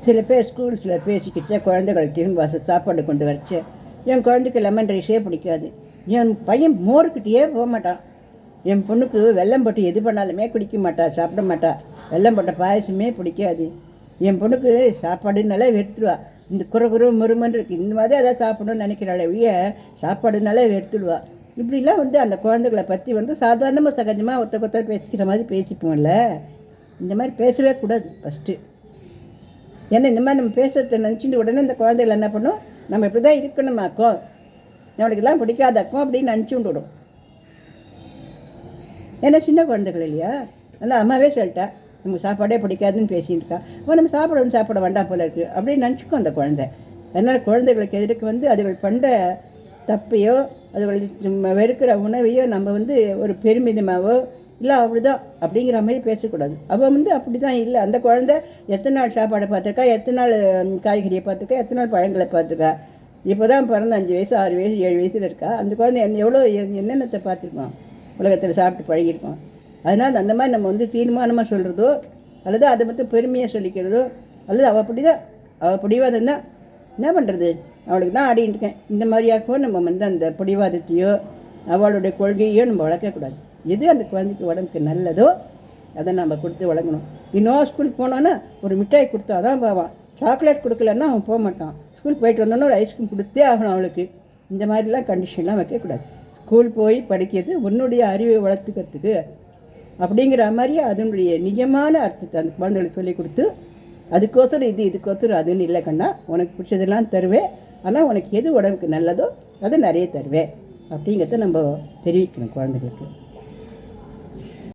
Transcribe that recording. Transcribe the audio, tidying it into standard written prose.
சில பேர் ஸ்கூல்ஸில் பேசிக்கிட்டே குழந்தைகளுக்கு டிஃபன் பாக்ஸ் சாப்பாடு கொண்டு வரச்சு. என் குழந்தைக்கு லெமன் ரைஸே பிடிக்காது. என் பையன் மோருக்கிட்டேயே போக மாட்டான். என் பொண்ணுக்கு வெல்லம் போட்டு எது பண்ணாலுமே குடிக்க மாட்டா, சாப்பிட மாட்டா. வெல்லம் போட்ட பாயசமே பிடிக்காது. என் பொண்ணுக்கு சாப்பாடுனாலே வெறுத்துடுவா. இந்த குறை முருமன் இருக்குது, இந்த மாதிரி அதான் சாப்பிடணும்னு நினைக்கிறாள் ஒழிய சாப்பாடுனாலே வெறுத்துடுவா. இப்படிலாம் அந்த குழந்தைகளை பற்றி சாதாரணமாக சகஜமாக ஒத்த பேசிக்கிற மாதிரி பேசிப்போம்ல. இந்த மாதிரி பேசவே கூடாது ஃபஸ்ட்டு. ஏன்னா இந்த மாதிரி நம்ம பேசுகிறத நினச்சிட்டு உடனே இந்த குழந்தைகள் என்ன பண்ணும், நம்ம இப்படி தான் இருக்கணுமாக்கும், நம்மளுக்கெல்லாம் பிடிக்காதாக்கும் அப்படின்னு நினச்சி விடும். ஏன்னா சின்ன குழந்தைகள் இல்லையா, ஆனால் அம்மாவே சொல்லிட்டா நமக்கு சாப்பாடே பிடிக்காதுன்னு பேசிகிட்டு இருக்கா, அப்போ நம்ம சாப்பிட வேண்டாம் போல இருக்குது அப்படின்னு நினச்சிக்கும் அந்த குழந்தை. அதனால் குழந்தைகளுக்கு எதிர்க்கு அதுகள் பண்ணுற தப்பையோ அதுகள் வெறுக்கிற உணவையோ நம்ம ஒரு பெருமிதமாகவோ இல்லை அப்படிதான் அப்படிங்கிற மாதிரி பேசக்கூடாது. அவள் அப்படி தான் இல்லை. அந்த குழந்தை எத்தனை நாள் சாப்பாடை பார்த்துருக்கா, எத்தனை நாள் காய்கறியை பார்த்துருக்கா, எத்தனை நாள் பழங்களை பார்த்துருக்கா. இப்போ தான் பிறந்த 5 வயசு 6 வயசு 7 வயசில் இருக்கா. அந்த குழந்தை எவ்வளோ என்னென்னத்தை பார்த்துருக்கோம், உலகத்தில் சாப்பிட்டு பழகிருக்கோம். அதனால் அந்த மாதிரி நம்ம தீர்மானமாக சொல்கிறதோ அல்லது அதை பற்றி பெருமையாக சொல்லிக்கிறதோ அல்லது அவள் அப்படி தான் அவள் பிடிவாதம் தான் என்ன பண்ணுறது, அவளுக்கு தான் ஆடின்னு இருக்கேன் இந்த மாதிரியாகவோ நம்ம அந்த பிடிவாதத்தையோ அவளுடைய கொள்கையோ நம்ம வளர்க்கக்கூடாது. எது அந்த குழந்தைக்கு உடம்புக்கு நல்லதோ அதை நம்ம கொடுத்து வளர்க்கணும். இன்னும் ஸ்கூலுக்கு போனோன்னா ஒரு மிட்டாய் கொடுத்தா தான் போவான். சாக்லேட் கொடுக்கலன்னா அவன் போக மாட்டான். ஸ்கூல் போயிட்டு வந்தோன்னா ஒரு ஐஸ்கிரீம் கொடுத்தே ஆகணும் அவளுக்கு. இந்த மாதிரிலாம் கண்டிஷன்லாம் வைக்கக்கூடாது. ஸ்கூல் போய் படிக்கிறது உன்னுடைய அறிவை வளர்த்துக்கிறதுக்கு அப்படிங்கிற மாதிரி அதனுடைய நிஜமான அர்த்தத்தை அந்த குழந்தைகளுக்கு சொல்லி கொடுத்து அதுக்கோசரம் இதுக்கோசரம் அதுன்னு இல்லை கண்ணா, உனக்கு பிடிச்சதெல்லாம் தருவேன், ஆனால் உனக்கு எது உடம்புக்கு நல்லதோ அதை நிறைய தருவேன் அப்படிங்கிறத நம்ம தெரிவிக்கணும் குழந்தைகளுக்கு.